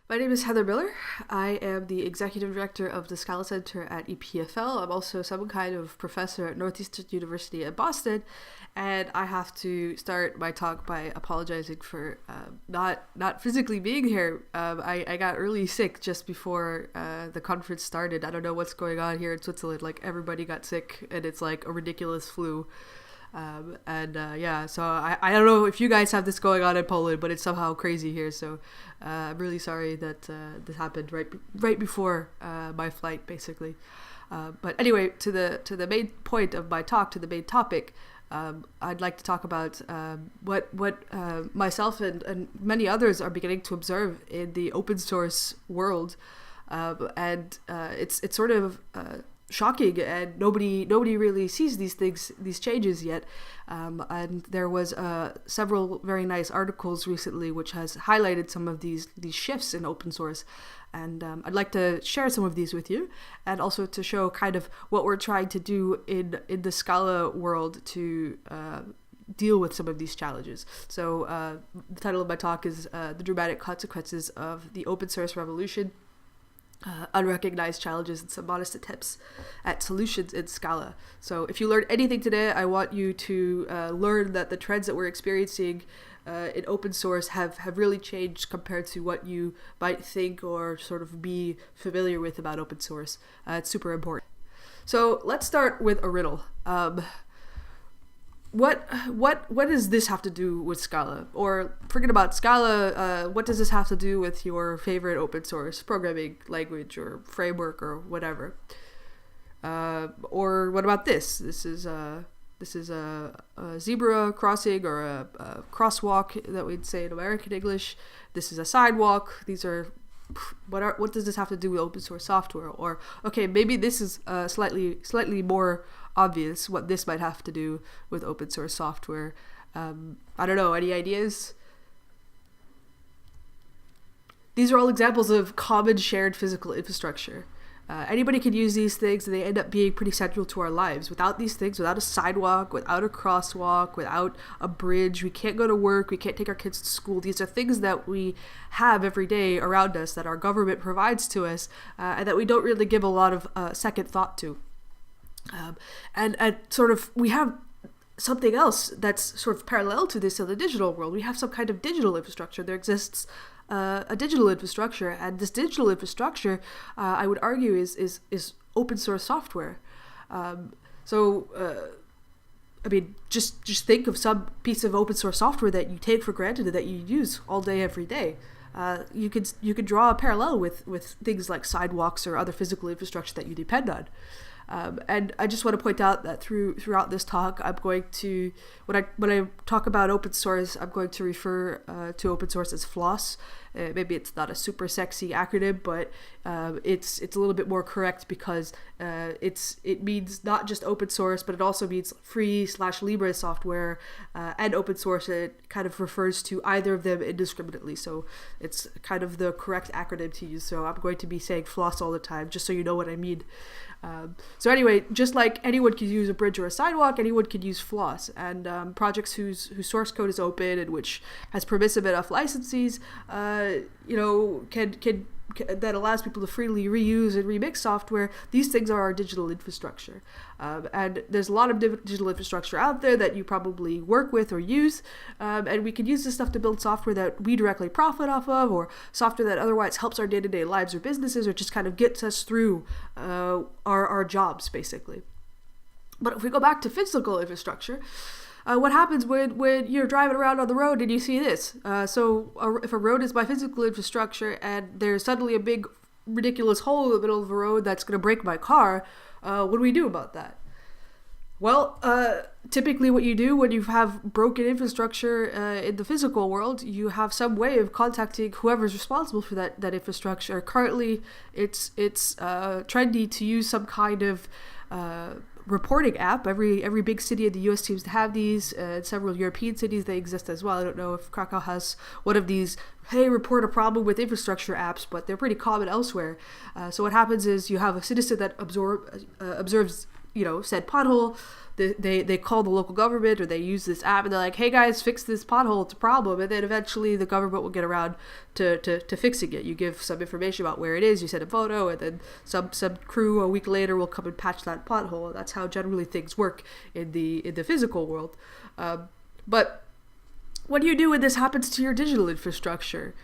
My name is Heather Miller. I am the Executive Director of the Scala Center at EPFL. I'm also some kind of professor at Northeastern University in Boston, and I have to start my talk by apologizing for not physically being here. I got really sick just before the conference started. I don't know what's going on here in Switzerland. Like, everybody got sick, and it's like a ridiculous flu. So I don't know if you guys have this going on in Poland, but it's somehow crazy here. So I'm really sorry that this happened right before my flight, basically. But anyway, to the main point of my talk, to the main topic, I'd like to talk about what myself and many others are beginning to observe in the open source world, it's sort of shocking, and nobody really sees these changes yet. And there was several very nice articles recently which has highlighted some of these shifts in open source, and I'd like to share some of these with you, and also to show kind of what we're trying to do in the Scala world to deal with some of these challenges. So the title of my talk is The Dramatic Consequences of the Open Source Revolution, Unrecognized Challenges and Some Modest Attempts at Solutions in Scala. So if you learned anything today, I want you to learn that the trends that we're experiencing in open source have really changed compared to what you might think or sort of be familiar with about open source. It's super important. So let's start with a riddle. What does this have to do with Scala? Or forget about Scala, what does this have to do with your favorite open source programming language or framework or whatever? Or what about this? This is a zebra crossing, or a crosswalk that we'd say in American English. This is a sidewalk. These are what does this have to do with open source software? Or okay, maybe this is slightly more obvious what this might have to do with open source software. I don't know, any ideas? These are all examples of common shared physical infrastructure. Anybody can use these things, and they end up being pretty central to our lives. Without these things, without a sidewalk, without a crosswalk, without a bridge, we can't go to work, we can't take our kids to school. These are things that we have every day around us, that our government provides to us, and that we don't really give a lot of second thought to. And sort of, we have something else that's sort of parallel to this in the digital world. We have some kind of digital infrastructure. There exists a digital infrastructure, and this digital infrastructure, I would argue, is open source software. I mean, just think of some piece of open source software that you take for granted and that you use all day, every day. You could draw a parallel with things like sidewalks or other physical infrastructure that you depend on. And I just want to point out that throughout this talk, I'm going to, when I talk about open source, I'm going to refer to open source as FLOSS. Maybe it's not a super sexy acronym, but it's a little bit more correct, because it means not just open source, but it also means free/Libre software, and open source. It kind of refers to either of them indiscriminately, so it's kind of the correct acronym to use. So I'm going to be saying FLOSS all the time, just so you know what I mean. So anyway, just like anyone could use a bridge or a sidewalk, anyone could use FLOSS, and projects whose source code is open and which has permissive enough licenses, can that allows people to freely reuse and remix software. These things are our digital infrastructure, and there's a lot of digital infrastructure out there that you probably work with or use, and we can use this stuff to build software that we directly profit off of, or software that otherwise helps our day-to-day lives or businesses, or just kind of gets us through our jobs, basically. But if we go back to physical infrastructure, what happens when you're driving around on the road and you see this? If a road is my physical infrastructure and there's suddenly a big, ridiculous hole in the middle of the road that's going to break my car, what do we do about that? Well, typically what you do when you have broken infrastructure in the physical world, you have some way of contacting whoever's responsible for that infrastructure. Currently, it's trendy to use some kind of reporting app. Every big city in the US seems to have these. In several European cities they exist as well. I don't know if Krakow has one of these, hey, report a problem with infrastructure apps, but they're pretty common elsewhere. So what happens is you have a citizen that observes said pothole, they call the local government, or they use this app, and they're like, hey guys, fix this pothole, it's a problem. And then eventually the government will get around to fixing it. You give some information about where it is, you send a photo, and then some crew a week later will come and patch that pothole. That's how generally things work in the physical world. But what do you do when this happens to your digital infrastructure?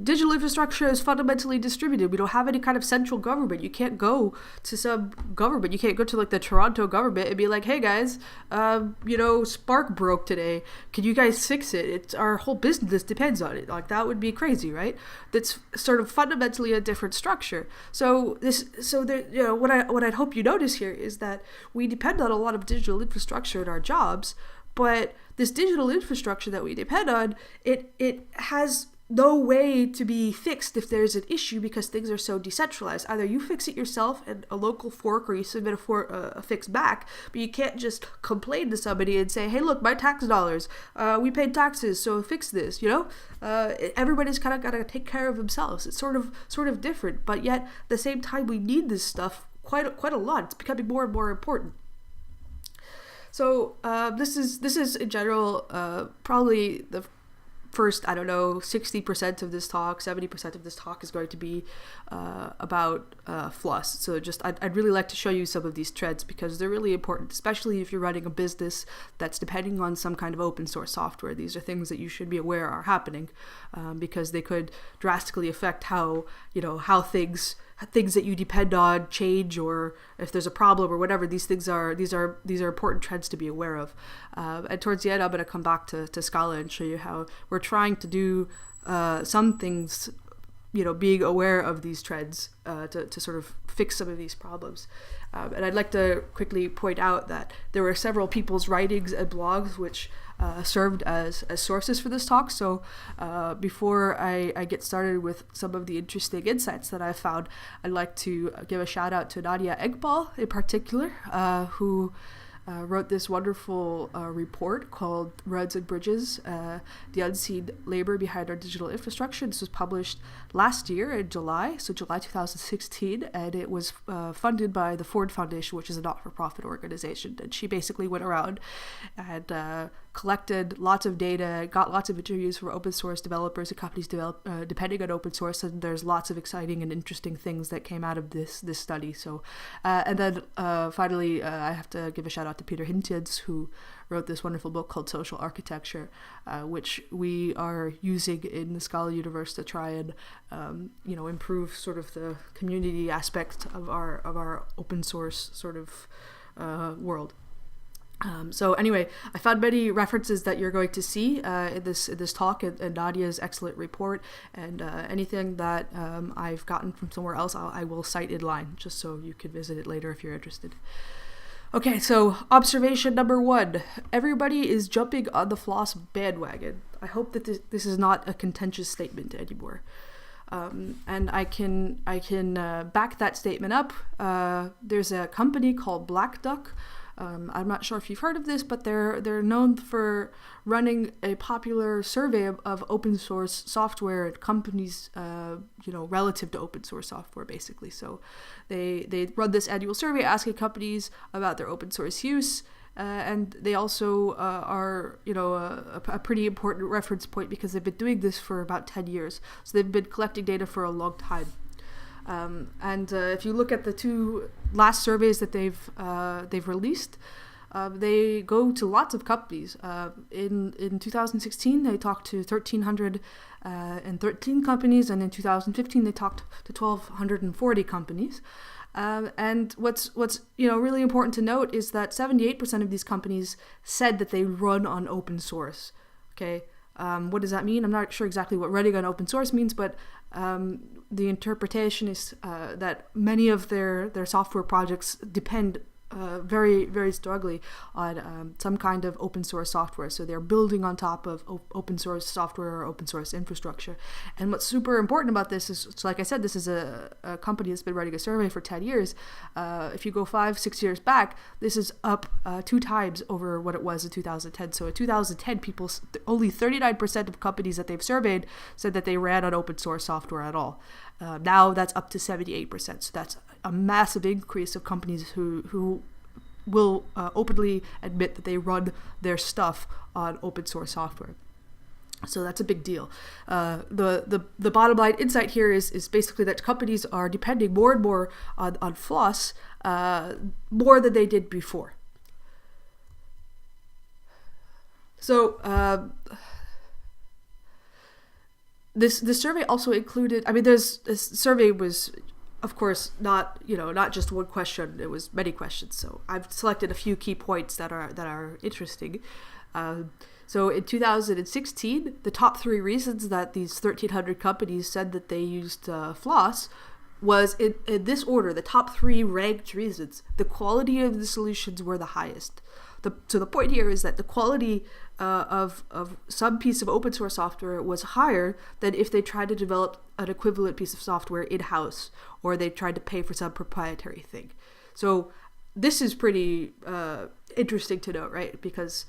Digital infrastructure is fundamentally distributed. We don't have any kind of central government. You can't go to some government. You can't go to like the Toronto government and be like, hey guys, Spark broke today. Can you guys fix it? It's our whole business depends on it. Like, that would be crazy, right? That's sort of fundamentally a different structure. So what I'd hope you notice here is that we depend on a lot of digital infrastructure in our jobs, but this digital infrastructure that we depend on, it has no way to be fixed if there's an issue, because things are so decentralized. Either you fix it yourself in a local fork, or you submit a fix back, but you can't just complain to somebody and say, hey look, my tax dollars, we paid taxes, so fix this. Everybody's kind of got to take care of themselves. It's sort of different, but yet at the same time we need this stuff quite a lot. It's becoming more and more important. So this is in general probably the first, 60% of this talk, 70% of this talk is going to be about Fluss. So I'd really like to show you some of these trends, because they're really important, especially if you're running a business that's depending on some kind of open source software. These are things that you should be aware are happening, because they could drastically affect how things that you depend on change, or if there's a problem or whatever. These are important trends to be aware of. And towards the end, I'm going to come back to Scala and show you how we're trying to do some things, being aware of these trends to sort of fix some of these problems. And I'd like to quickly point out that there were several people's writings and blogs which served as sources for this talk. So before I get started with some of the interesting insights that I found, I'd like to give a shout out to Nadia Egbal in particular, who wrote this wonderful report called Roads and Bridges, the Unseen Labor Behind Our Digital Infrastructure. This was published last year in July 2016, and it was funded by the Ford Foundation, which is a not-for-profit organization. And she basically went around and collected lots of data, got lots of interviews from open source developers and companies depending on open source, and there's lots of exciting and interesting things that came out of this study. So, and then finally, I have to give a shout out to Peter Hintens, who wrote this wonderful book called Social Architecture, which we are using in the Scala universe to try and improve sort of the community aspect of our open source sort of world. So anyway, I found many references that you're going to see in this talk and Nadia's excellent report, and anything that I've gotten from somewhere else, I will cite in line, just so you can visit it later if you're interested. Okay, so observation number 1. Everybody is jumping on the Floss bandwagon. I hope that this is not a contentious statement anymore. And I can back that statement up. There's a company called Black Duck. I'm not sure if you've heard of this, but they're known for running a popular survey of open source software and companies, relative to open source software, basically. So they run this annual survey asking companies about their open source use, and they also are, a pretty important reference point, because they've been doing this for about 10 years. So they've been collecting data for a long time. And if you look at the 2 last surveys that they've released, they go to lots of companies. In 2016, they talked to 1,313 companies, and in 2015, they talked to 1,240 companies. And what's really important to note is that 78% of these companies said that they run on open source. Okay. What does that mean? I'm not sure exactly what running on open source means, but the interpretation is that many of their software projects depend very, very strongly on some kind of open source software. So they're building on top of open source software or open source infrastructure. And what's super important about this is, so like I said, this is a company that's been running a survey for 10 years. If you go 5-6 years back, this is up 2 times over what it was in 2010. So in 2010, only 39% of companies that they've surveyed said that they ran on open source software at all. Now that's up to 78%. So that's a massive increase of companies who will openly admit that they run their stuff on open source software. So that's a big deal. The bottom line insight here is basically that companies are depending more and more on Floss more than they did before. So this survey also included, this survey was, of course, not just one question. It was many questions. So I've selected a few key points that are interesting. So in 2016, the top 3 reasons that these 1,300 companies said that they used Floss was in this order. The top 3 ranked reasons. The quality of the solutions were the highest. So the point here is that the quality of some piece of open source software was higher than if they tried to develop an equivalent piece of software in-house, or they tried to pay for some proprietary thing. So this is pretty interesting to note, right? Because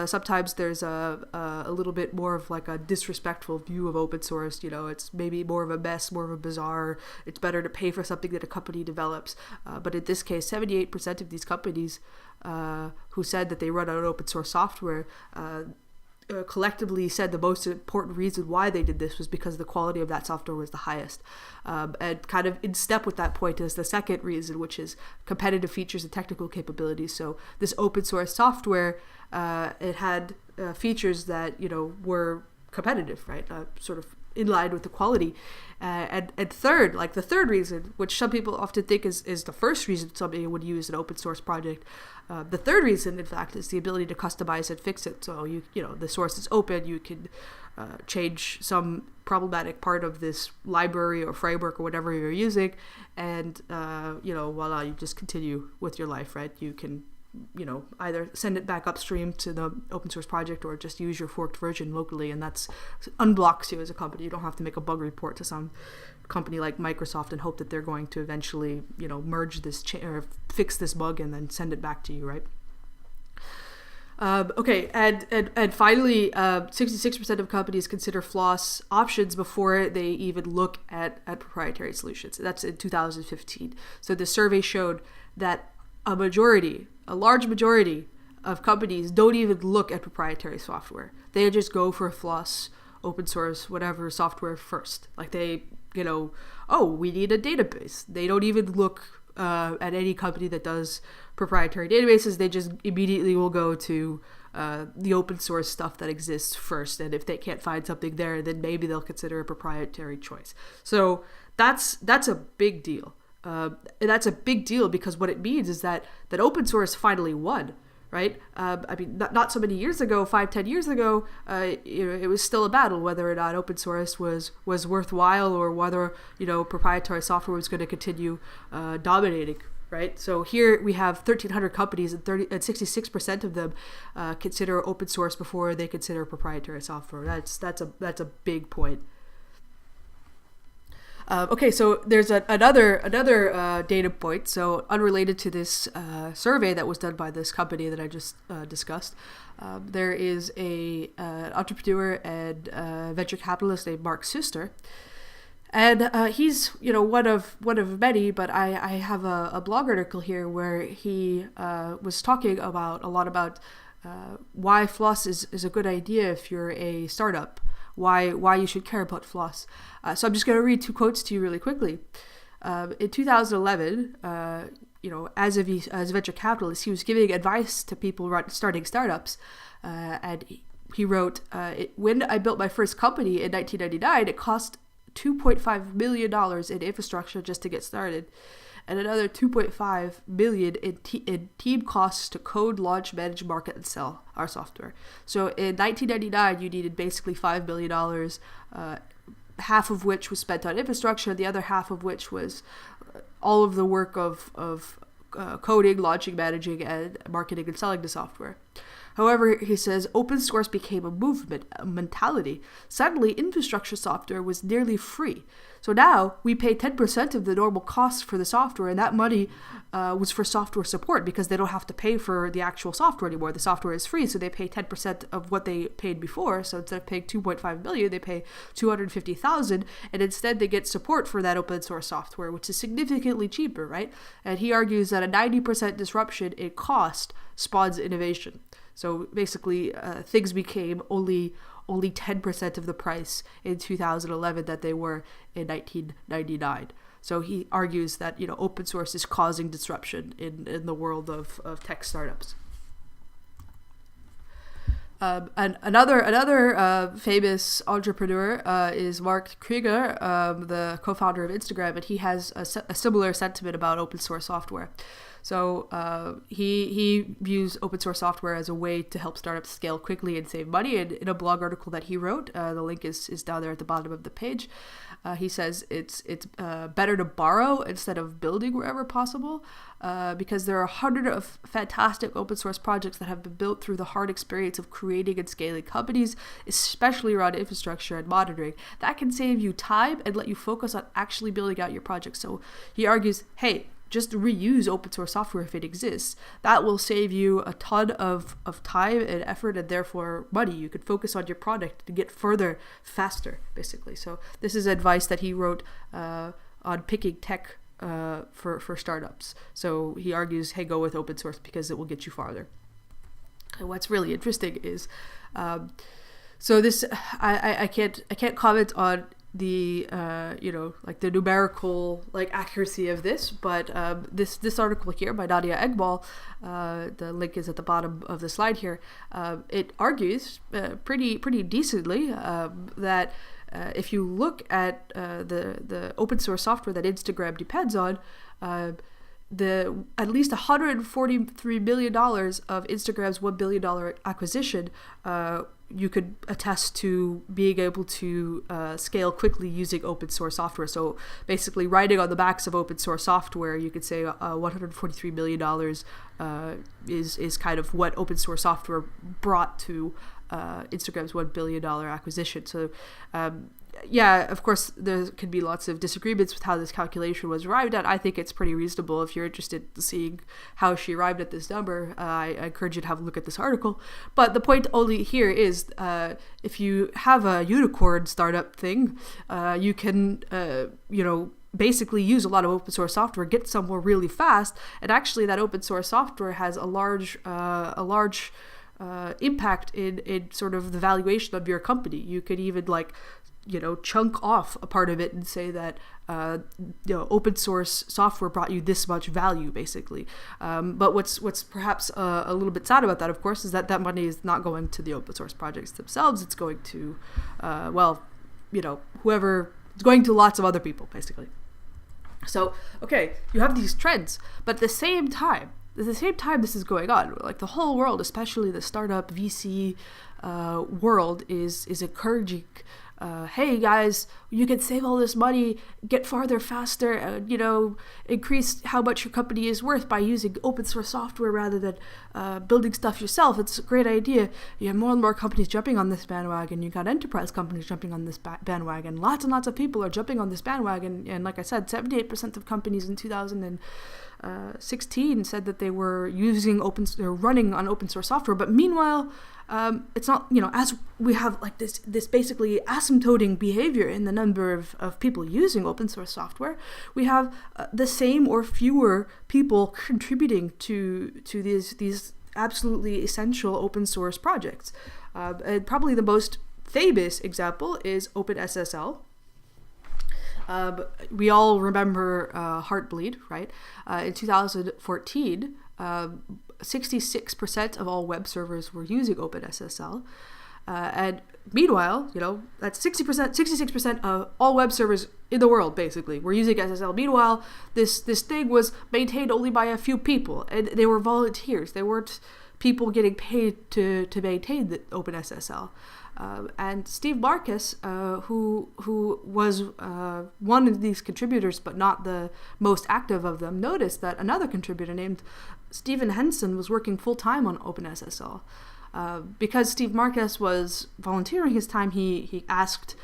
sometimes there's a little bit more of like a disrespectful view of open source. It's maybe more of a mess, more of a bazaar. It's better to pay for something that a company develops. But in this case, 78% of these companies who said that they run on open source software collectively said the most important reason why they did this was because the quality of that software was the highest. And kind of in step with that point is the second reason, which is competitive features and technical capabilities. So this open source software, it had features that, were competitive, right? Sort of in line with the quality. And third, like the third reason, which some people often think is the first reason somebody would use an open source project. The third reason, in fact, is the ability to customize and fix it. So the source is open. You can change some problematic part of this library or framework or whatever you're using, and voila, you just continue with your life, right? You can either send it back upstream to the open source project or just use your forked version locally, and that's unblocks you as a company. You don't have to make a bug report to some company like Microsoft and hope that they're going to eventually, merge this or fix this bug and then send it back to you, right? Okay, and finally, 66% of companies consider Floss options before they even look at proprietary solutions. That's in 2015. So the survey showed that a large majority of companies don't even look at proprietary software. They just go for Floss, open source, whatever software first. Like they, we need a database. They don't even look at any company that does proprietary databases. They just immediately will go to the open source stuff that exists first. And if they can't find something there, then maybe they'll consider a proprietary choice. So that's a big deal. And that's a big deal because what it means is that open source finally won, right? Not so many years ago, 5-10 years ago, it was still a battle whether or not open source was worthwhile or whether, proprietary software was going to continue dominating, right? So here we have 1,300 companies and 66% of them consider open source before they consider proprietary software. That's a big point. Okay, so there's another data point, so unrelated to this survey that was done by this company that I just discussed. There is an entrepreneur and venture capitalist named Mark Suster, and he's one of many. But I have a blog article here where he was talking a lot about why Floss is a good idea if you're a startup. Why you should care about Floss. So I'm just going to read 2 quotes to you really quickly. In 2011, as a venture capitalist, he was giving advice to people starting startups, and he wrote, "When I built my first company in 1999, it cost $2.5 million in infrastructure just to get started, and another $2.5 million in team costs to code, launch, manage, market, and sell our software." So in 1999, you needed basically $5 million, half of which was spent on infrastructure, the other half of which was all of the work of coding, launching, managing, and marketing and selling the software. However, he says, open source became a movement, a mentality. Suddenly, infrastructure software was nearly free. So now we pay 10% of the normal cost for the software, and that money was for software support because they don't have to pay for the actual software anymore. The software is free, so they pay 10% of what they paid before. So instead of paying $2.5 million, they pay $250,000, and instead they get support for that open source software, which is significantly cheaper, right? And he argues that a 90% disruption in cost spawns innovation. So basically, things became only 10% of the price in 2011 that they were in 1999. So he argues that, open source is causing disruption in the world of tech startups. And another famous entrepreneur is Mark Krieger, the co-founder of Instagram, and he has a similar sentiment about open source software. So he views open source software as a way to help startups scale quickly and save money. And in a blog article that he wrote, the link is down there at the bottom of the page, he says it's better to borrow instead of building wherever possible, because there are 100 of fantastic open source projects that have been built through the hard experience of creating and scaling companies, especially around infrastructure and monitoring. That can save you time and let you focus on actually building out your project. So he argues, hey, just reuse open source software if it exists. That will save you a ton of time and effort and therefore money. You could focus on your product to get further faster, basically. So this is advice that he wrote on picking tech for startups. So he argues, hey, go with open source because it will get you farther. And what's really interesting is, so this, I can't comment on the the numerical accuracy of this, but this article here by Nadia Egbal, the link is at the bottom of the slide here, it argues pretty decently that if you look at the open source software that Instagram depends on, at least $143 million of Instagram's $1 billion acquisition, you could attest to being able to scale quickly using open source software. So basically, riding on the backs of open source software, you could say $143 million is kind of what open source software brought to Instagram's $1 billion acquisition. So yeah, of course, there could be lots of disagreements with how this calculation was arrived at. I think it's pretty reasonable. If you're interested in seeing how she arrived at this number, I encourage you to have a look at this article. But the point only here is, if you have a unicorn startup thing, you can, basically use a lot of open source software, get somewhere really fast, and actually that open source software has a large impact in sort of the valuation of your company. You could even chunk off a part of it and say that open source software brought you this much value, basically. But what's perhaps a little bit sad about that, of course, is that money is not going to the open source projects themselves. It's going to whoever, it's going to lots of other people, basically. So okay, you have these trends, but at the same time this is going on, the whole world, especially the startup VC world, is encouraging, hey guys, you can save all this money, get farther faster, increase how much your company is worth by using open source software rather than building stuff yourself. It's a great idea. You have more and more companies jumping on this bandwagon. You got enterprise companies jumping on this bandwagon. Lots and lots of people are jumping on this bandwagon. And like I said, 78% of companies in 2016 said that they were running on open source software. But meanwhile, it's not, as we have this basically asymptoting behavior in the number of people using open source software, we have the same or fewer people contributing to these absolutely essential open source projects. And probably the most famous example is OpenSSL. We all remember Heartbleed, right? In 2014, 66% of all web servers were using OpenSSL. And meanwhile, that's 66% of all web servers in the world, basically, were using SSL. Meanwhile, this thing was maintained only by a few people, and they were volunteers. They weren't people getting paid to maintain the OpenSSL. And Steve Marcus, who was one of these contributors, but not the most active of them, noticed that another contributor named Stephen Henson was working full-time on OpenSSL. Because Steve Marquez was volunteering his time, he asked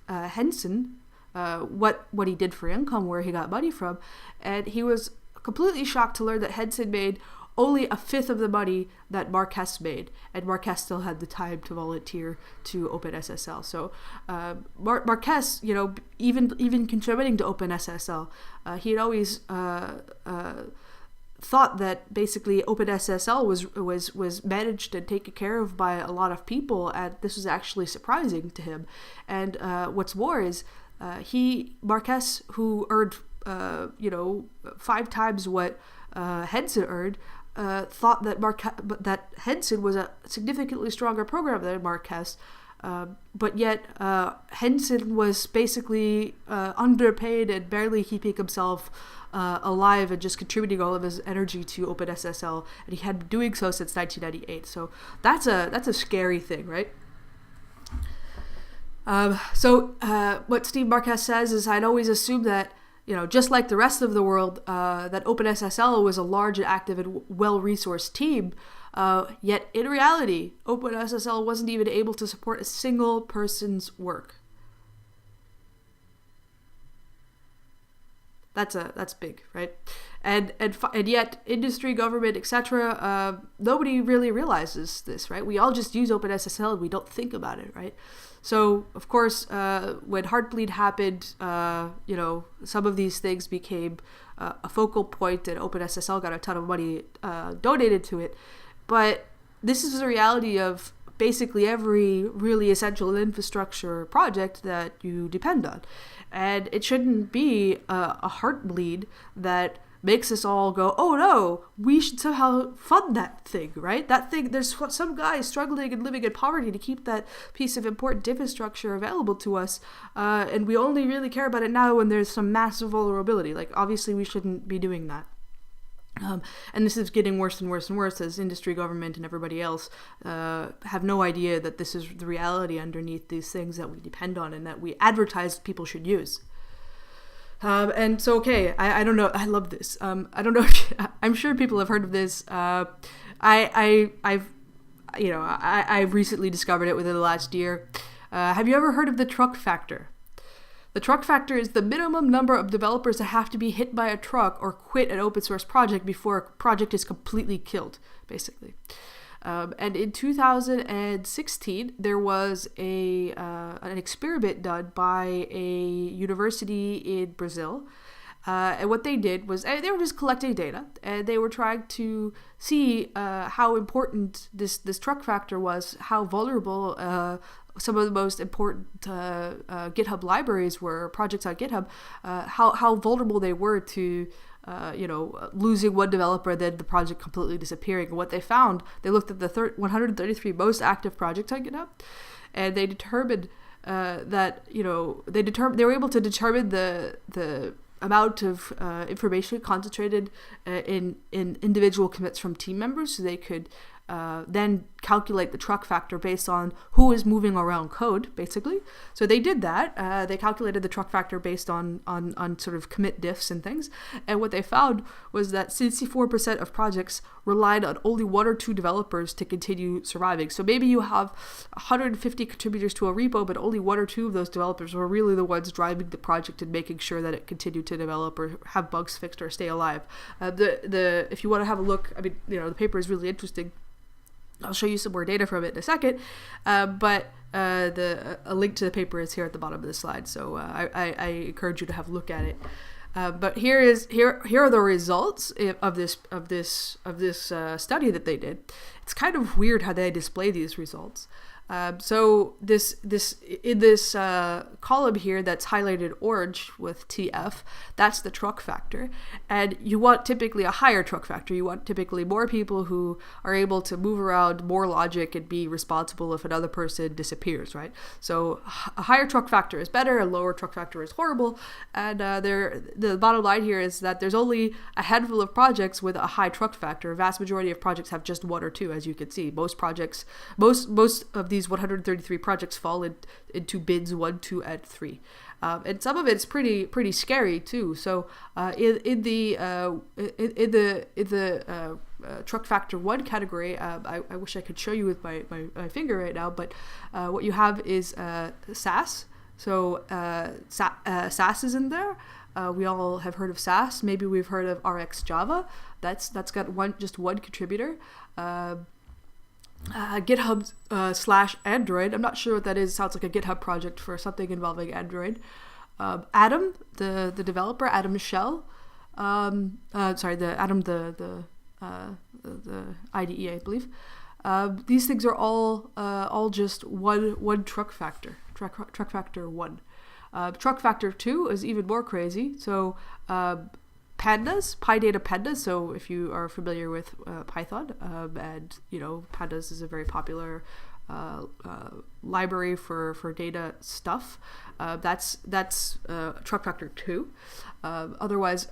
Henson what he did for income, where he got money from, and he was completely shocked to learn that Henson made only a fifth of the money that Marquez made, and Marquez still had the time to volunteer to OpenSSL. So Marquez, even contributing to OpenSSL, he had always thought that basically OpenSSL was managed and taken care of by a lot of people, and this was actually surprising to him. And what's more is Marquez, who earned 5 times what Henson earned, thought that Henson was a significantly stronger programmer than Marquez. But yet Henson was basically underpaid and barely keeping himself alive and just contributing all of his energy to OpenSSL, and he had been doing so since 1998. So that's a scary thing, right? What Steve Marquez says is, I'd always assumed that, just like the rest of the world, that OpenSSL was a large and active and well-resourced team. Yet in reality, OpenSSL wasn't even able to support a single person's work. That's big, right? And yet industry, government, etc. Nobody really realizes this, right? We all just use OpenSSL and we don't think about it, right? So of course, when Heartbleed happened, some of these things became a focal point, and OpenSSL got a ton of money donated to it. But this is the reality of basically every really essential infrastructure project that you depend on. And it shouldn't be a Heartbleed that makes us all go, oh no, we should somehow fund that thing, right? That thing, there's some guy struggling and living in poverty to keep that piece of important infrastructure available to us, and we only really care about it now when there's some massive vulnerability. Like, obviously we shouldn't be doing that. And this is getting worse and worse and worse as industry, government, and everybody else have no idea that this is the reality underneath these things that we depend on and that we advertise people should use. And so, okay, I don't know. I love this. I don't know. I'm sure people have heard of this. I've recently discovered it within the last year. Have you ever heard of the truck factor? The truck factor is the minimum number of developers that have to be hit by a truck or quit an open source project before a project is completely killed, basically. And in 2016, there was an experiment done by a university in Brazil. And what they did was they were just collecting data, and they were trying to see how important this truck factor was, how vulnerable some of the most important GitHub libraries were, projects on GitHub, how vulnerable they were to losing one developer, then the project completely disappearing. And what they found, they looked at the 133 most active projects on GitHub, and they determined that they were able to determine the amount of information concentrated in individual commits from team members, so they could then calculate the truck factor based on who is moving around code, basically. So they did that. They calculated the truck factor based on sort of commit diffs and things. And what they found was that 64% of projects relied on only 1 or 2 developers to continue surviving. So maybe you have 150 contributors to a repo, but only 1 or 2 of those developers were really the ones driving the project and making sure that it continued to develop or have bugs fixed or stay alive. If you want to have a look, the paper is really interesting. I'll show you some more data from it in a second, but a link to the paper is here at the bottom of the slide, so I encourage you to have a look at it. But here are the results of this study that they did. It's kind of weird how they display these results. So this in this column here that's highlighted orange with TF, that's the truck factor, and you want typically a higher truck factor. You want typically more people who are able to move around more logic and be responsible if another person disappears, right? So a higher truck factor is better, a lower truck factor is horrible, and the bottom line here is that there's only a handful of projects with a high truck factor. A vast majority of projects have just 1 or 2, as you can see. Most projects, most of these 133 projects fall into bins 1, 2, and 3. And some of it's pretty scary too. So in the truck factor 1 category, I wish I could show you with my finger right now, but what you have is SAS. So SAS is in there. We all have heard of SAS. Maybe we've heard of RX Java. That's got just one contributor. GitHub / Android. I'm not sure what that is. Sounds like a GitHub project for something involving Android. Atom, the developer, Atom Shell. The IDE, I believe. These things are all just one truck factor. Truck factor 1. Truck factor 2 is even more crazy. So pandas, PyData pandas. So if you are familiar with Python, and pandas is a very popular library for data stuff. That's truck factor 2. Otherwise,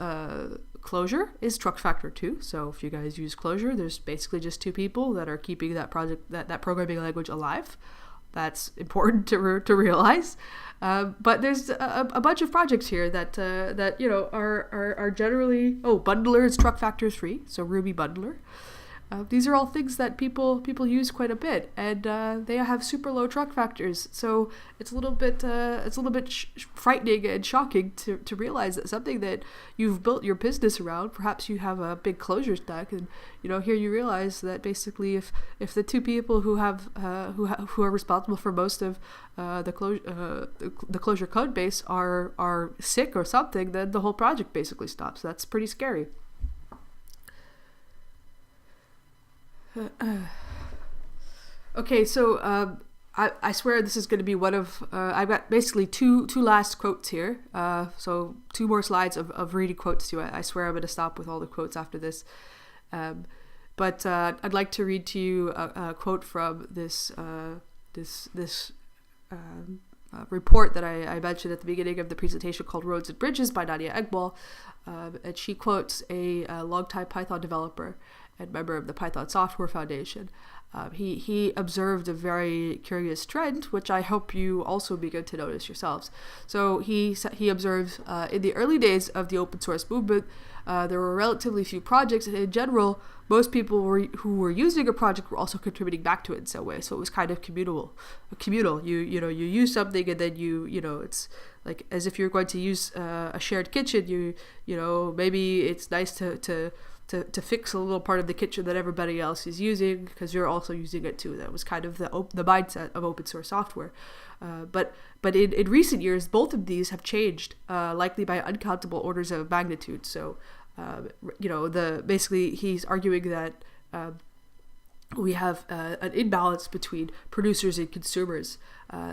Clojure is truck factor 2. So if you guys use Clojure, there's basically just 2 people that are keeping that programming language alive. That's important to realize. But there's a bunch of projects here that are generally Bundler is truck factor 3, so Ruby Bundler. These are all things that people use quite a bit, and they have super low truck factors. So it's a little bit frightening and shocking to realize that something that you've built your business around, perhaps you have a big Clojure stack, and here you realize that basically if the 2 people who are responsible for most of the Clojure code base are sick or something, then the whole project basically stops. That's pretty scary. Okay, so I swear this is going to be one of I've got basically two last quotes here. So 2 more slides of reading quotes to you. I swear I'm going to stop with all the quotes after this. But I'd like to read to you a quote from this report that I mentioned at the beginning of the presentation called Roads and Bridges by Nadia Egbal. And she quotes a longtime Python developer and member of the Python Software Foundation. He observed a very curious trend, which I hope you also begin to notice yourselves. So he observes in the early days of the open source movement, there were relatively few projects, and in general, most people who were using a project were also contributing back to it in some way. So it was kind of communal. You use something, and then it's like as if you're going to use a shared kitchen. Maybe it's nice to fix a little part of the kitchen that everybody else is using because you're also using it too. That was kind of the mindset of open source software. But in recent years, both of these have changed, likely by uncountable orders of magnitude. So, basically he's arguing that we have an imbalance between producers and consumers.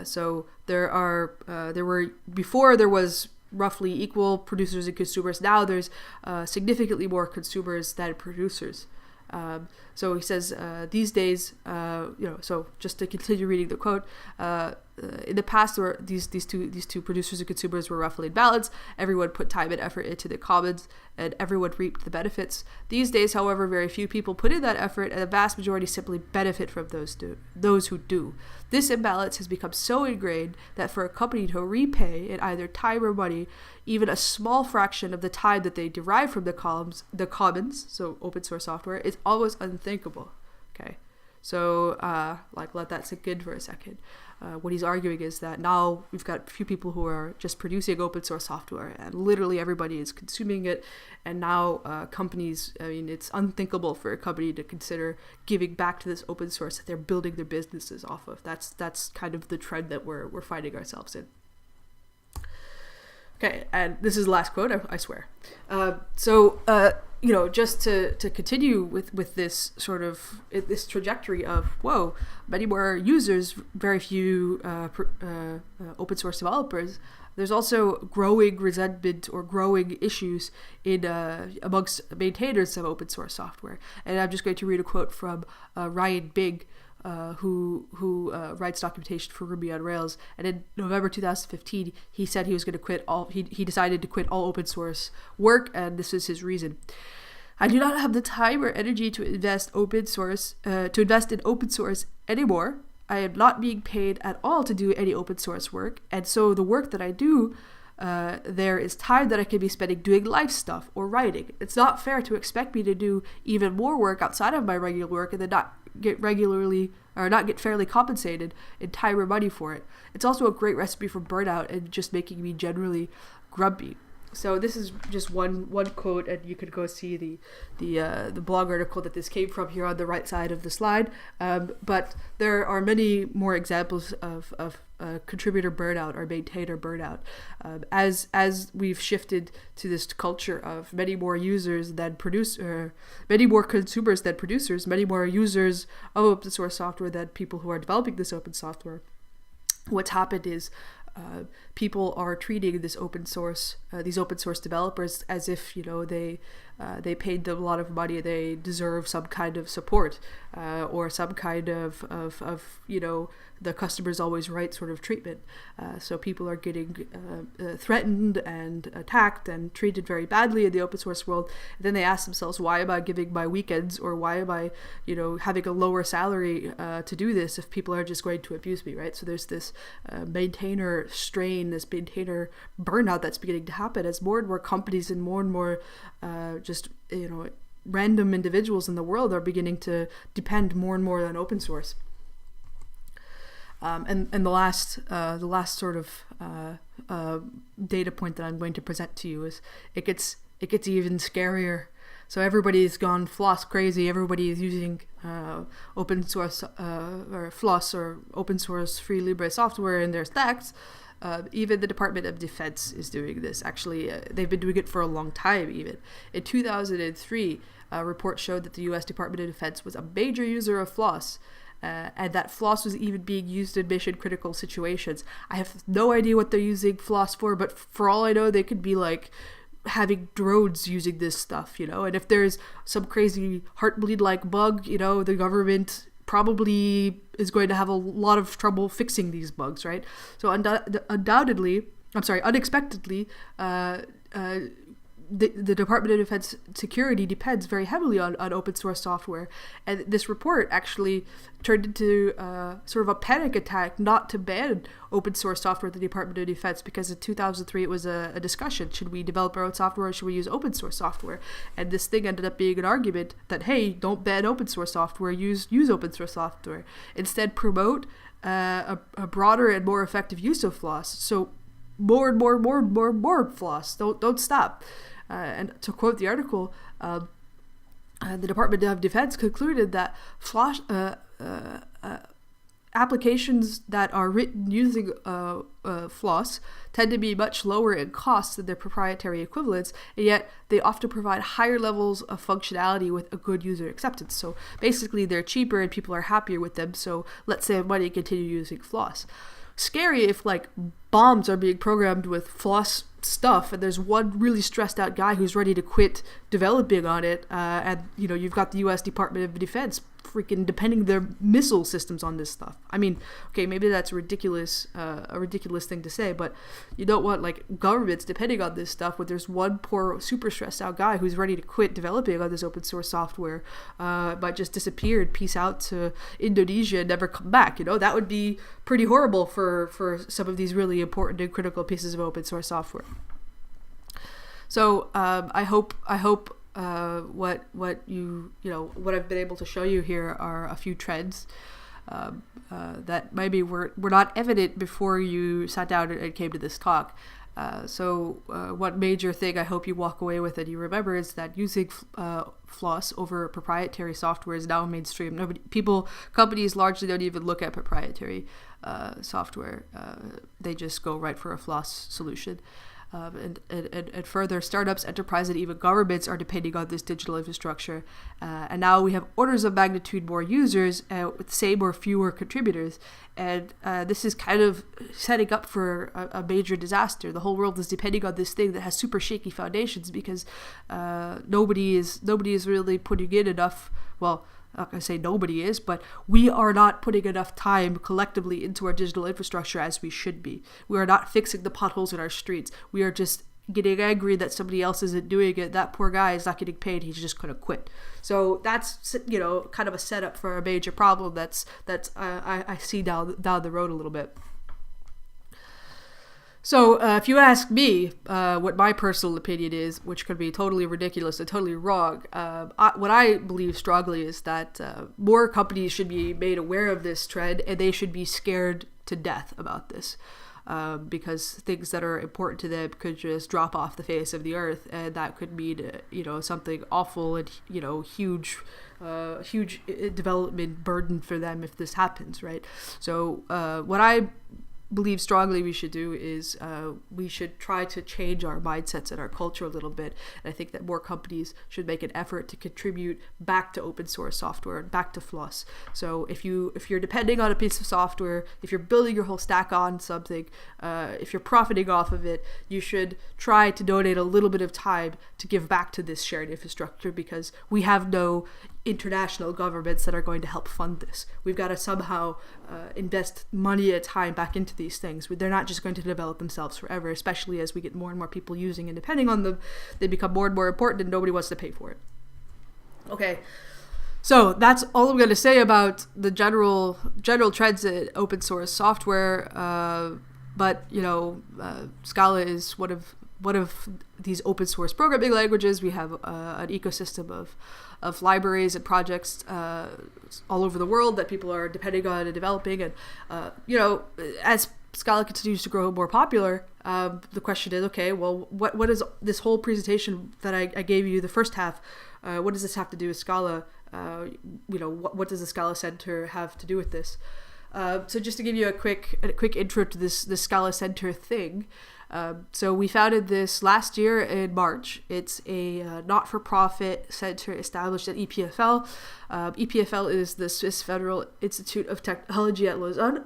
So there was roughly equal producers and consumers. Now there's significantly more consumers than producers. So he says these days, so just to continue reading the quote, in the past there were these two producers and consumers were roughly in balance. Everyone put time and effort into the commons, and everyone reaped the benefits. These days, however, very few people put in that effort, and the vast majority simply benefit from those who do. This imbalance has become so ingrained that for a company to repay in either time or money even a small fraction of the time that they derive from the commons, so open source software, is almost unthinkable. Okay, so let that sink in for a second. What he's arguing is that now we've got a few people who are just producing open source software, and literally everybody is consuming it. And now companies, it's unthinkable for a company to consider giving back to this open source that they're building their businesses off of. That's kind of the trend that we're finding ourselves in. Okay, and this is the last quote, I swear. Just to continue with this sort of this trajectory of many more users, very few open source developers. There's also growing resentment or growing issues in amongst maintainers of open source software. And I'm just going to read a quote from Ryan Big, who writes documentation for Ruby on Rails. And in November 2015, he said he was going to quit all. He decided to quit all open source work, and this is his reason. I do not have the time or energy to invest in open source anymore. I am not being paid at all to do any open source work, and so the work that I do there is time that I could be spending doing life stuff or writing. It's not fair to expect me to do even more work outside of my regular work and then not get fairly compensated in time or money for it. It's also a great recipe for burnout and just making me generally grumpy. So this is just one quote, and you could go see the blog article that this came from here on the right side of the slide. But there are many more examples of contributor burnout or maintainer burnout. As we've shifted to this culture of many more users than many more consumers than producers, many more users of open source software than people who are developing this open software, what's happened is people are treating these open source developers as if they paid them a lot of money, they deserve some kind of support or some kind of the customer's always right sort of treatment. So people are getting threatened and attacked and treated very badly in the open source world. And then they ask themselves, why am I giving my weekends, or why am I having a lower salary to do this if people are just going to abuse me, right? So there's this maintainer strain, this maintainer burnout that's beginning to happen as more and more companies and more random individuals in the world are beginning to depend more and more on open source. And the last sort of data point that I'm going to present to you is it gets even scarier. So everybody's gone floss crazy. Everybody is using open source or floss or open source free Libre software in their stacks. Even the Department of Defense is doing this. Actually, they've been doing it for a long time. Even in 2003, a report showed that the U.S. Department of Defense was a major user of floss. And that floss was even being used in mission-critical situations. I have no idea what they're using floss for, but for all I know, they could be like having drones using this stuff, And if there's some crazy Heartbleed-like bug, the government probably is going to have a lot of trouble fixing these bugs, right? So unexpectedly, the Department of Defense security depends very heavily on open source software. And this report actually turned into sort of a panic attack not to ban open source software at the Department of Defense, because in 2003 it was a discussion. Should we develop our own software or should we use open source software? And this thing ended up being an argument that, hey, don't ban open source software, use open source software. Instead, promote a broader and more effective use of floss. So more and more floss. Don't stop. And to quote the article, the Department of Defense concluded that floss applications that are written using floss tend to be much lower in cost than their proprietary equivalents, and yet they often provide higher levels of functionality with a good user acceptance. So basically, they're cheaper and people are happier with them, so let's save money and continue using floss. Scary if bombs are being programmed with floss stuff and there's one really stressed out guy who's ready to quit developing on it, and you've got the U.S. Department of Defense freaking depending their missile systems on this stuff. I mean, okay, maybe that's a ridiculous thing to say, but you don't want governments depending on this stuff when there's one poor super stressed out guy who's ready to quit developing on this open source software, but just disappear and peace out to Indonesia and never come back. That would be pretty horrible for some of these really important and critical pieces of open source software. So I hope what I've been able to show you here are a few trends that maybe were not evident before you sat down and came to this talk. So one major thing I hope you walk away with and you remember is that using floss over proprietary software is now mainstream. Companies largely don't even look at proprietary software. They just go right for a floss solution. And further, startups, enterprise, and even governments are depending on this digital infrastructure. And now we have orders of magnitude more users with the same or fewer contributors. And this is kind of setting up for a major disaster. The whole world is depending on this thing that has super shaky foundations because nobody is really putting in enough, well, I'm not going to say nobody is, but we are not putting enough time collectively into our digital infrastructure as we should be. We are not fixing the potholes in our streets. We are just getting angry that somebody else isn't doing it. That poor guy is not getting paid. He's just going to quit. So that's, kind of a setup for a major problem that's I see down the road a little bit. So if you ask me what my personal opinion is, which could be totally ridiculous and totally wrong, what I believe strongly is that more companies should be made aware of this trend, and they should be scared to death about this, because things that are important to them could just drop off the face of the earth, and that could mean something awful and huge development burden for them if this happens, right? So what I believe strongly we should do is we should try to change our mindsets and our culture a little bit. And I think that more companies should make an effort to contribute back to open source software and back to FLOSS. So if you're depending on a piece of software, if you're building your whole stack on something, if you're profiting off of it, you should try to donate a little bit of time to give back to this shared infrastructure, because we have no international governments that are going to help fund this. We've got to somehow invest money and time back into these things. They're not just going to develop themselves forever, especially as we get more and more people using and depending on them. They become more and more important, and nobody wants to pay for it. Okay, so that's all I'm going to say about the general trends in open source software. But Scala is one of these open source programming languages. We have an ecosystem of libraries and projects all over the world that people are depending on and developing. And, as Scala continues to grow more popular, the question is, okay, well, what is this whole presentation that I gave you, the first half, what does this have to do with Scala? What does the Scala Center have to do with this? So just to give you a quick intro to this Scala Center thing. So we founded this last year in March. It's a not-for-profit center established at EPFL. EPFL is the Swiss Federal Institute of Technology at Lausanne.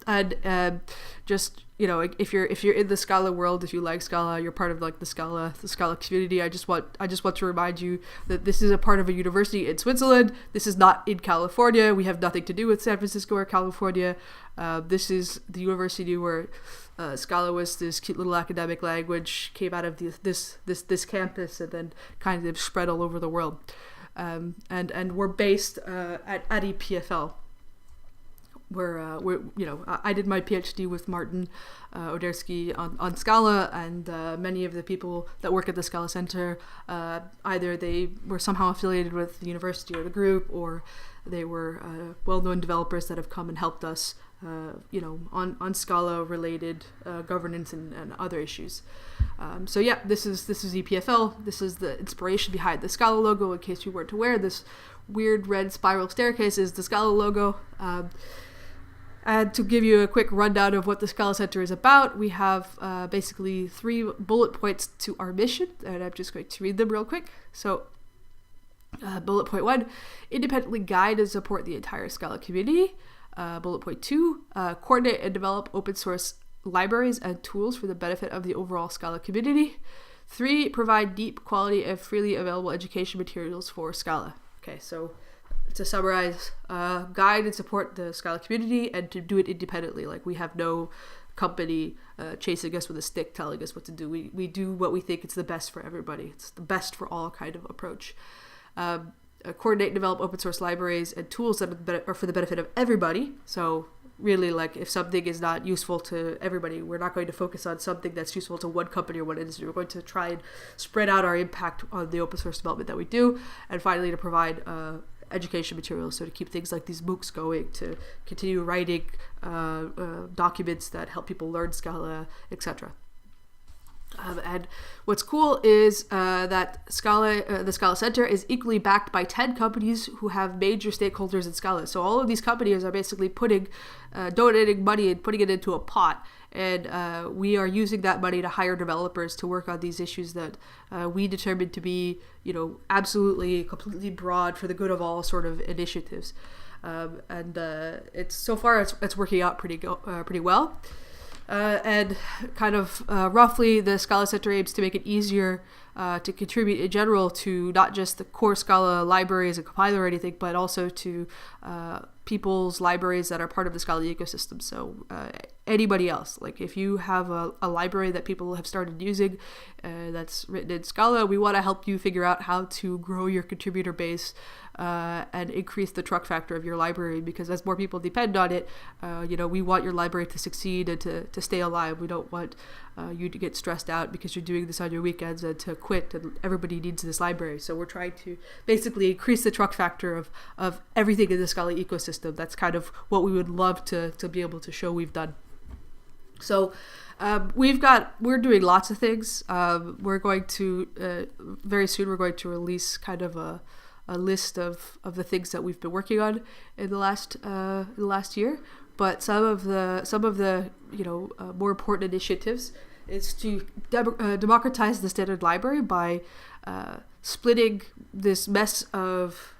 And just, if you're in the Scala world, if you like Scala, you're part of like the Scala community. I just want to remind you that this is a part of a university in Switzerland. This is not in California. We have nothing to do with San Francisco or California. This is the university where Scala was this cute little academic language, came out of this campus, and then kind of spread all over the world. And we're based at EPFL. We're I did my PhD with Martin Odersky on Scala, and many of the people that work at the Scala Center, either they were somehow affiliated with the university or the group, or they were well-known developers that have come and helped us on Scala-related governance and other issues. So yeah, this is EPFL. This is the inspiration behind the Scala logo. In case you weren't aware, this weird red spiral staircase is the Scala logo. And to give you a quick rundown of what the Scala Center is about, we have basically 3 bullet points to our mission, and I'm just going to read them real quick. So, bullet point 1, independently guide and support the entire Scala community. Bullet point 2, coordinate and develop open source libraries and tools for the benefit of the overall Scala community. 3, provide deep, quality, and freely available education materials for Scala. Okay, so to summarize, guide and support the Scala community, and to do it independently. Like, we have no company chasing us with a stick telling us what to do. We do what we think is the best for everybody. It's the best for all kind of approach. Coordinate and develop open source libraries and tools that are for the benefit of everybody. So really, like, if something is not useful to everybody, we're not going to focus on something that's useful to one company or one industry. We're going to try and spread out our impact on the open source development that we do. And finally, to provide education materials, so to keep things like these MOOCs going, to continue writing documents that help people learn Scala, etc. And what's cool is that the Scala Center is equally backed by 10 companies who have major stakeholders in Scala. So all of these companies are basically donating money and putting it into a pot. And we are using that money to hire developers to work on these issues that we determined to be, absolutely, completely broad for the good of all sort of initiatives. And it's working out pretty well. And kind of roughly, the Scala Center aims to make it easier to contribute in general to not just the core Scala library as a compiler or anything, but also to people's libraries that are part of the Scala ecosystem. So anybody else. Like if you have a library that people have started using that's written in Scala, we want to help you figure out how to grow your contributor base and increase the truck factor of your library, because as more people depend on it, we want your library to succeed and to stay alive. We don't want you to get stressed out because you're doing this on your weekends and to quit, and everybody needs this library. So we're trying to basically increase the truck factor of everything in the Scala ecosystem. That's kind of what we would love to be able to show we've done. So we're doing lots of things. We're going to very soon we're going to release kind of a list of the things that we've been working on in the last year. But some of the more important initiatives is to democratize the standard library by splitting this mess of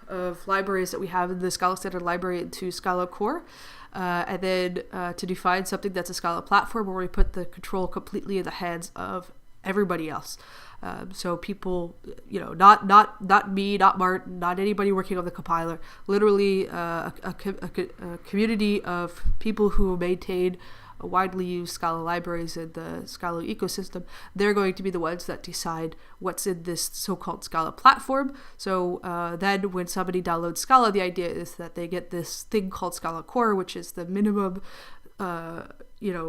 libraries that we have in the Scala Standard Library into Scala Core, and then to define something that's a Scala platform where we put the control completely in the hands of everybody else. So people, not me, not Martin, not anybody working on the compiler, literally a community of people who maintain widely used Scala libraries in the Scala ecosystem. They're going to be the ones that decide what's in this so-called Scala platform. So then when somebody downloads Scala, the idea is that they get this thing called Scala Core, which is the minimum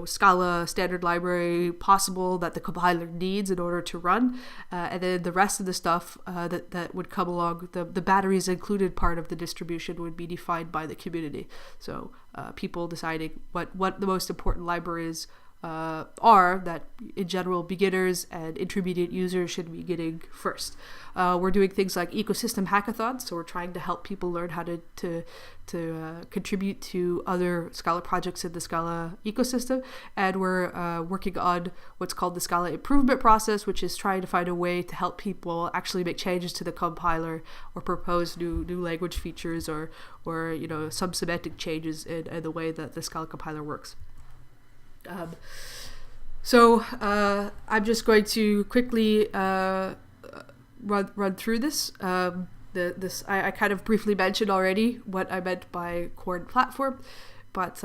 Scala standard library possible that the compiler needs in order to run, and then the rest of the stuff that would come along, the batteries included part of the distribution would be defined by the community. So people deciding what the most important libraries are that in general beginners and intermediate users should be getting first. We're doing things like ecosystem hackathons, so we're trying to help people learn how to contribute to other Scala projects in the Scala ecosystem, and we're working on what's called the Scala Improvement process, which is trying to find a way to help people actually make changes to the compiler or propose new language features or some semantic changes in the way that the Scala compiler works. So I'm just going to quickly run through this. I kind of briefly mentioned already what I meant by core and platform, but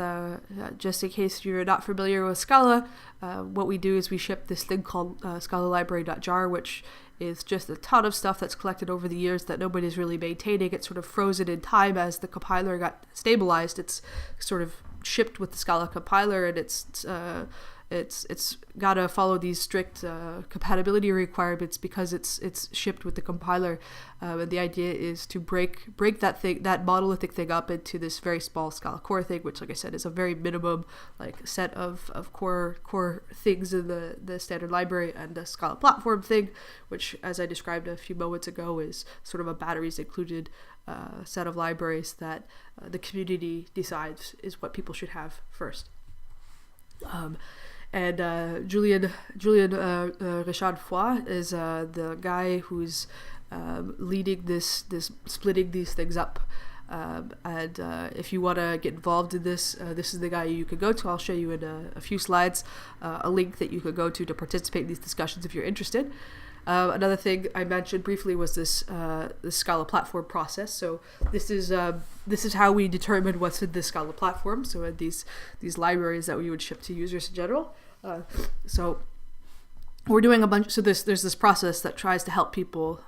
just in case you're not familiar with Scala, what we do is we ship this thing called scalalibrary.jar, which is just a ton of stuff that's collected over the years that nobody's really maintaining. It's sort of frozen in time as the compiler got stabilized. It's sort of shipped with the Scala compiler, and it's got to follow these strict compatibility requirements because it's shipped with the compiler. And the idea is to break that monolithic thing up into this very small Scala core thing, which, like I said, is a very minimum set of core things in the standard library, and the Scala platform thing, which, as I described a few moments ago, is sort of a batteries included set of libraries that the community decides is what people should have first. And Julian Richard Foy is the guy who's leading this splitting these things up. And if you want to get involved in this, this is the guy you could go to. I'll show you in a few slides a link that you could go to participate in these discussions if you're interested. Another thing I mentioned briefly was this Scala platform process. So this is how we determine what's in the Scala platform. So these libraries that we would ship to users in general. So we're doing a bunch. So there's this process that tries to help people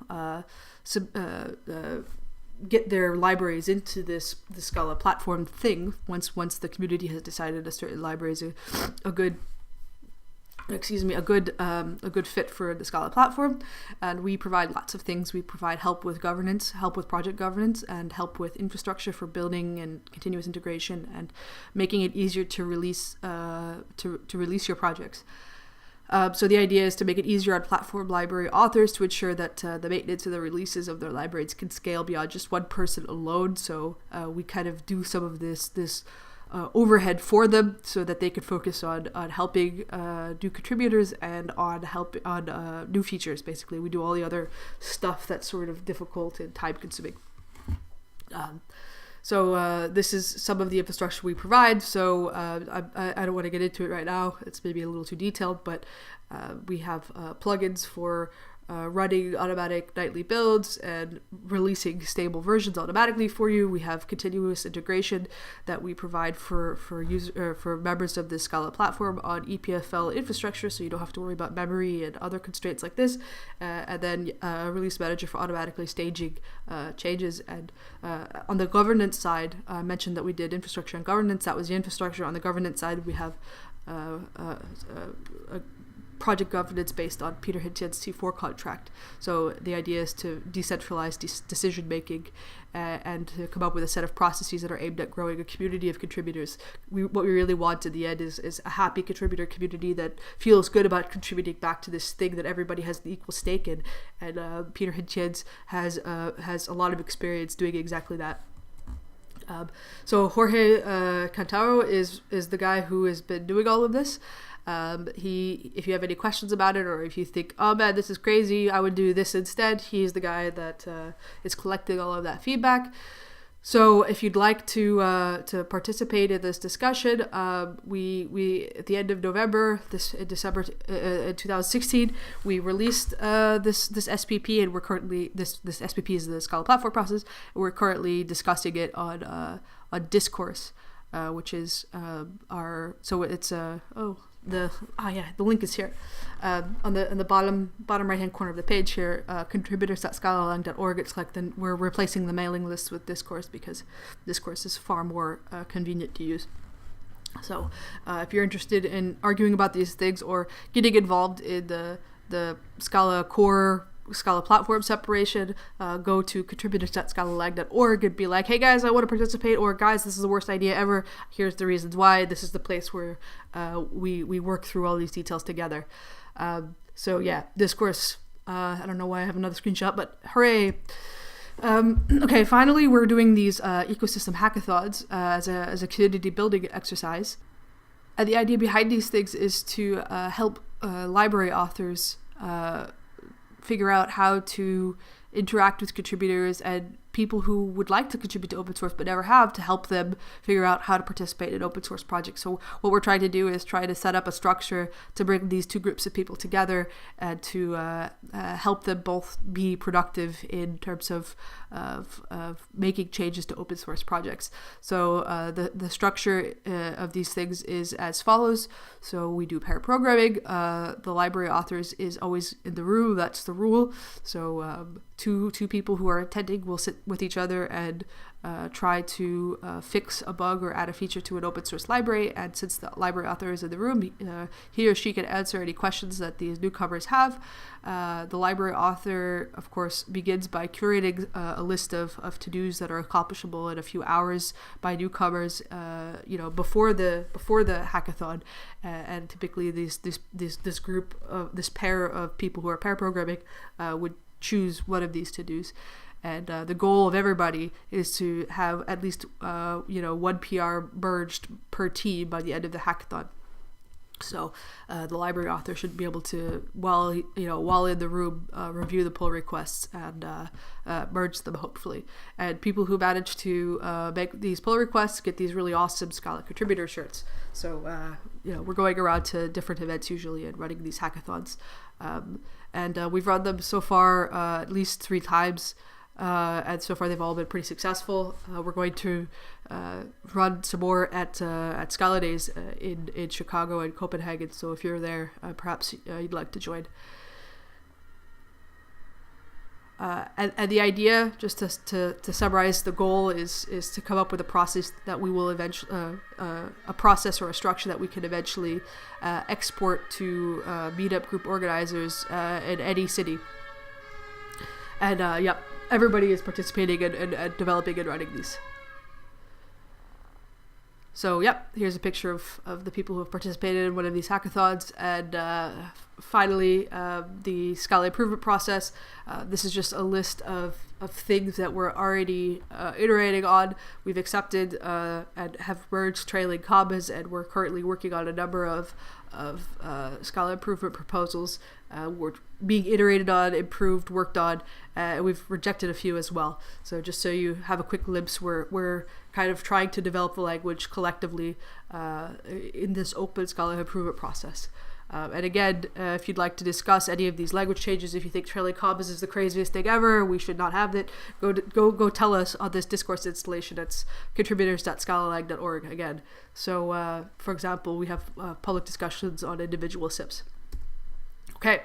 get their libraries into the Scala platform thing. Once the community has decided a certain library is a good fit for the Scala platform, and we provide lots of things. We provide help with governance, help with project governance, and help with infrastructure for building and continuous integration, and making it easier to release your projects. So the idea is to make it easier on platform library authors to ensure that the maintenance and the releases of their libraries can scale beyond just one person alone. So we kind of do some of this overhead for them so that they could focus on helping new contributors and on new features. Basically, we do all the other stuff that's sort of difficult and time consuming. So this is some of the infrastructure we provide. So I don't want to get into it right now. It's maybe a little too detailed, but we have plugins for running automatic nightly builds and releasing stable versions automatically for you. We have continuous integration that we provide for members of the Scala platform on EPFL infrastructure, so you don't have to worry about memory and other constraints like this. And then a release manager for automatically staging changes. And on the governance side, I mentioned that we did infrastructure and governance. That was the infrastructure. On the governance side, we have a project governance based on Peter Hinton's T4 contract. So the idea is to decentralize decision making and to come up with a set of processes that are aimed at growing a community of contributors. What we really want in the end is a happy contributor community that feels good about contributing back to this thing that everybody has an equal stake in. And Peter Hinton has a lot of experience doing exactly that. So Jorge Cantaro is the guy who has been doing all of this. If you have any questions about it, or if you think, oh man, this is crazy, I would do this instead, he's the guy that is collecting all of that feedback. So if you'd like to participate in this discussion, we at the end of November, in December 2016, we released this SPP, and we're currently this SPP is the Scala Platform process. And we're currently discussing it on Discourse, which is the link is here on the bottom right hand corner of the page here, contributors.scalalang.org. We're replacing the mailing list with Discourse because Discourse is far more convenient to use. So if you're interested in arguing about these things or getting involved in the Scala core Scala platform separation, go to contributors.scalalang.org and be like, hey guys, I want to participate, or guys, this is the worst idea ever, here's the reasons why. This is the place where we work through all these details together. So yeah, Discourse, I don't know why I have another screenshot, but hooray. Okay, finally we're doing these ecosystem hackathons as a community building exercise. And the idea behind these things is to help library authors figure out how to interact with contributors and people who would like to contribute to open source but never have, to help them figure out how to participate in open source projects. So what we're trying to do is try to set up a structure to bring these two groups of people together and to help them both be productive in terms of making changes to open source projects. So the structure of these things is as follows. So we do pair programming. The library authors is always in the room. That's the rule. So two people who are attending will sit with each other and try to fix a bug or add a feature to an open source library. And since the library author is in the room, he or she can answer any questions that these newcomers have. The library author, of course, begins by curating a list of to-dos that are accomplishable in a few hours by newcomers, before the hackathon. And typically this group of this pair of people who are pair programming would choose one of these to-dos. And the goal of everybody is to have at least one PR merged per team by the end of the hackathon. So the library author should be able to, while in the room, review the pull requests and merge them, hopefully. And people who manage to make these pull requests get these really awesome Scala contributor shirts. So we're going around to different events usually and running these hackathons. And we've run them so far at least 3 times. And so far they've all been pretty successful. We're going to run some more at Scala Days in Chicago and Copenhagen. So if you're there, perhaps you'd like to join. And the idea, just to summarize, the goal is to come up with a process that we will eventually, a process or a structure that we can eventually export to meetup group organizers in any city. And everybody is participating and developing and running these. So here's a picture of the people who have participated in one of these hackathons. And finally, the Scala Improvement process. This is just a list of things that we're already iterating on. We've accepted and have merged trailing commas, and we're currently working on a number of Scala Improvement proposals. We're being iterated on, improved, worked on, and we've rejected a few as well. So just so you have a quick glimpse, we're kind of trying to develop the language collectively in this open Scala Improvement process. And again, if you'd like to discuss any of these language changes, if you think trailing commas is the craziest thing ever, we should not have it, go tell us on this discourse installation. It's contributors.scalalang.org again. So, for example, we have public discussions on individual SIPs. Okay.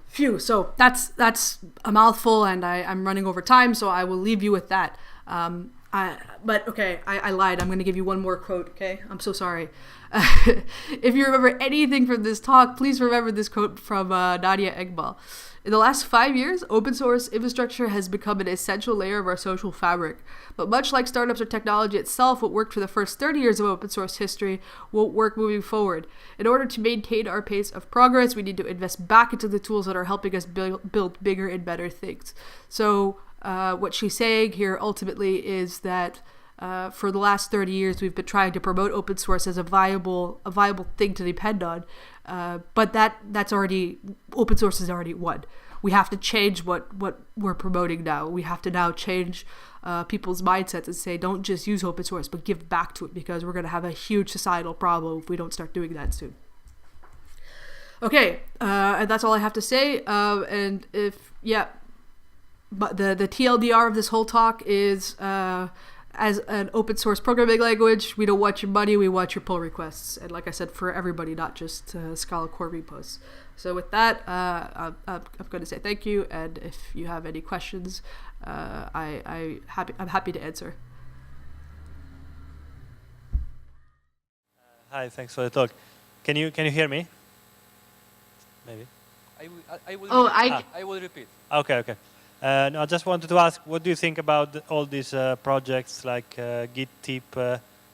Phew. So that's a mouthful, and I'm running over time, so I will leave you with that. But okay, I lied. I'm going to give you one more quote, okay? I'm so sorry. If you remember anything from this talk, please remember this quote from Nadia Egbal. In the last 5 years, open source infrastructure has become an essential layer of our social fabric. But much like startups or technology itself, what worked for the first 30 years of open source history won't work moving forward. In order to maintain our pace of progress, we need to invest back into the tools that are helping us build bigger and better things. So what she's saying here ultimately is that for the last 30 years, we've been trying to promote open source as a viable thing to depend on. But that's already, open source is already won. We have to change what we're promoting now. We have to now change people's mindsets and say, don't just use open source, but give back to it, because we're going to have a huge societal problem if we don't start doing that soon. Okay, and that's all I have to say. But the TLDR of this whole talk is, as an open source programming language, we don't want your money, we want your pull requests. And like I said, for everybody, not just Scala core repos. So with that, I'm going to say thank you. And if you have any questions, I'm happy to answer. Hi, thanks for the talk. Can you hear me? Maybe. I will repeat. Okay. No, I just wanted to ask, what do you think about all these projects like Git tip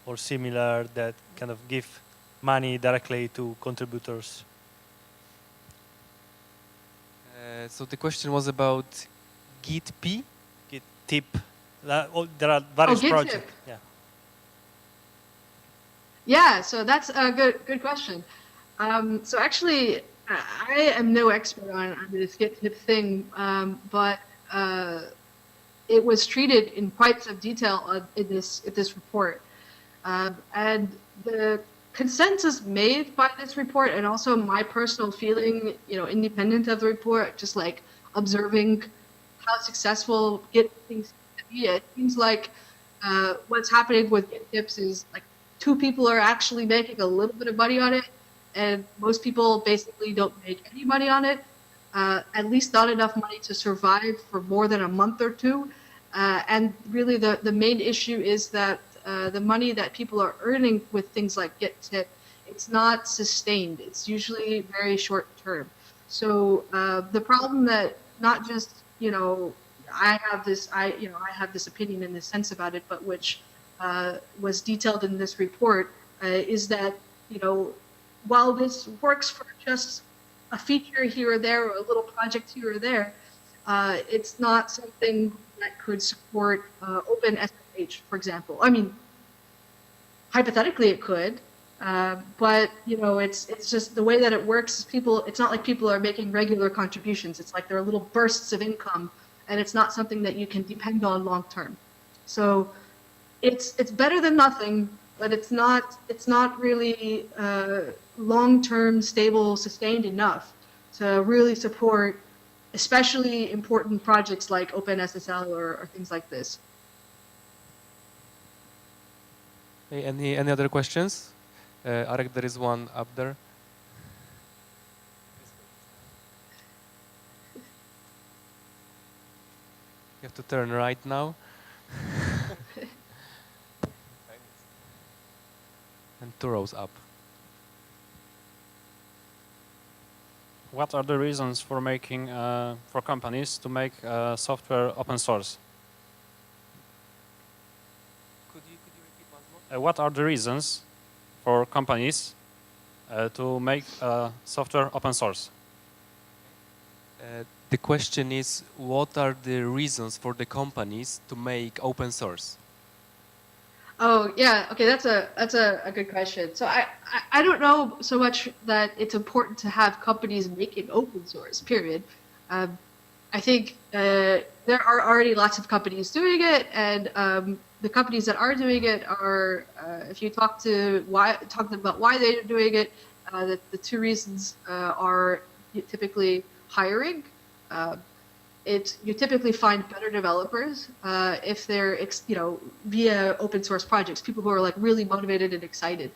or similar that kind of give money directly to contributors? So the question was about Git tip. There are various projects. Tip. Yeah. Yeah, so that's a good question. So actually, I am no expert on this Git tip thing, but it was treated in quite some detail in this report, and the consensus made by this report, and also my personal feeling, independent of the report, just like observing how successful Git things to be. It seems like what's happening with Git tips is like 2 people are actually making a little bit of money on it, and most people basically don't make any money on it. At least not enough money to survive for more than a month or 2. And really the main issue is that the money that people are earning with things like Git tip, it's not sustained. It's usually very short term. So the problem that not just, I have this opinion in this sense about it, but which was detailed in this report, is that, while this works for just a feature here or there, or a little project here or there, it's not something that could support OpenSSH, for example. I mean, hypothetically it could, but it's just the way that it works. It's not like people are making regular contributions. It's like there are little bursts of income, and it's not something that you can depend on long term. So it's better than nothing, but it's not really long-term, stable, sustained enough to really support especially important projects like OpenSSL or things like this. Okay, any other questions? Arek, there is one up there. You have to turn right now. And 2 rows up. What are the reasons for making for companies to make software open source? Could you repeat once more? What are the reasons for companies to make software open source? The question is, what are the reasons for the companies to make open source? Oh yeah, okay, that's a good question. So I don't know so much that it's important to have companies making open source, period. I think there are already lots of companies doing it, and the companies that are doing it are, if you talk about why they're doing it, the two reasons are typically hiring. You typically find better developers if they're, via open source projects, people who are like really motivated and excited.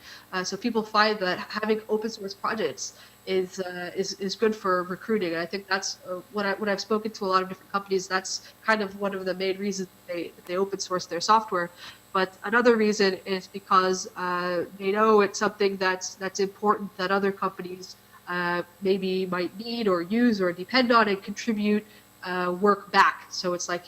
So people find that having open source projects is good for recruiting. And I think that's when I've spoken to a lot of different companies, that's kind of one of the main reasons they open source their software. But another reason is because they know it's something that's important that other companies maybe might need or use or depend on and contribute work back. So it's like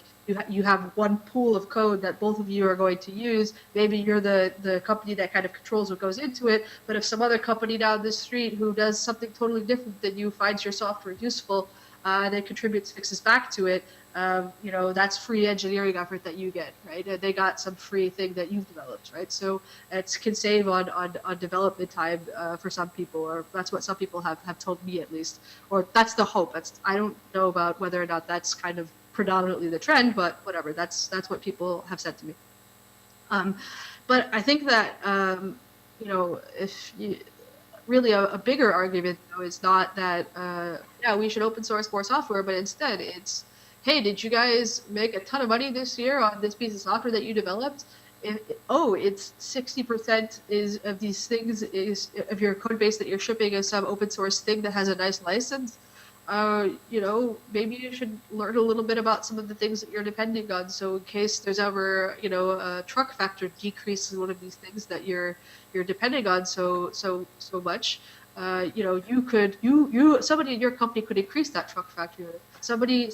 you have one pool of code that both of you are going to use. Maybe you're the company that kind of controls what goes into it, but if some other company down the street who does something totally different than you finds your software useful and then contributes fixes back to it, that's free engineering effort that you get, right? They got some free thing that you've developed, right? So it can save on development time for some people, or that's what some people have told me at least, or that's the hope. I don't know about whether or not that's kind of predominantly the trend, but whatever. That's what people have said to me. But I think that if you really a bigger argument though is not that we should open source more software, but instead it's, hey, did you guys make a ton of money this year on this piece of software that you developed? It's 60% of these things of your code base that you're shipping is some open source thing that has a nice license. Maybe you should learn a little bit about some of the things that you're depending on. So in case there's ever, a truck factor decrease in one of these things that you're depending on so much, somebody in your company could increase that truck factor. Somebody,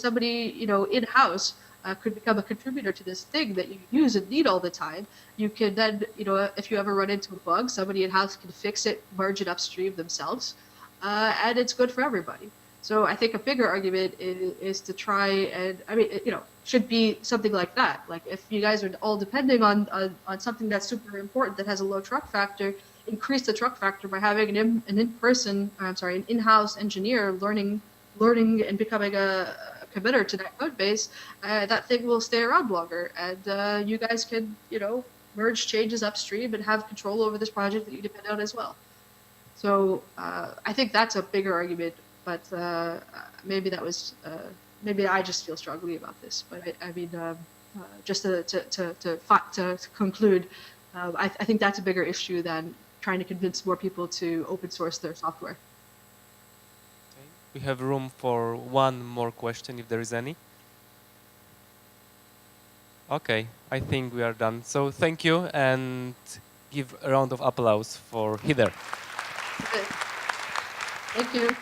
in-house could become a contributor to this thing that you use and need all the time. You can then, if you ever run into a bug, somebody in-house can fix it, merge it upstream themselves, and it's good for everybody. So I think a bigger argument is to try and, should be something like that. Like if you guys are all depending on something that's super important that has a low truck factor, increase the truck factor by having an in-house engineer learning and becoming a committer to that code base. That thing will stay around longer, and you guys can, merge changes upstream and have control over this project that you depend on as well. So I think that's a bigger argument. But maybe that was maybe I just feel strongly about this. But just to conclude, I think that's a bigger issue than trying to convince more people to open source their software. Okay. We have room for one more question, if there is any. Okay, I think we are done. So thank you, and give a round of applause for Heather. Okay. Thank you.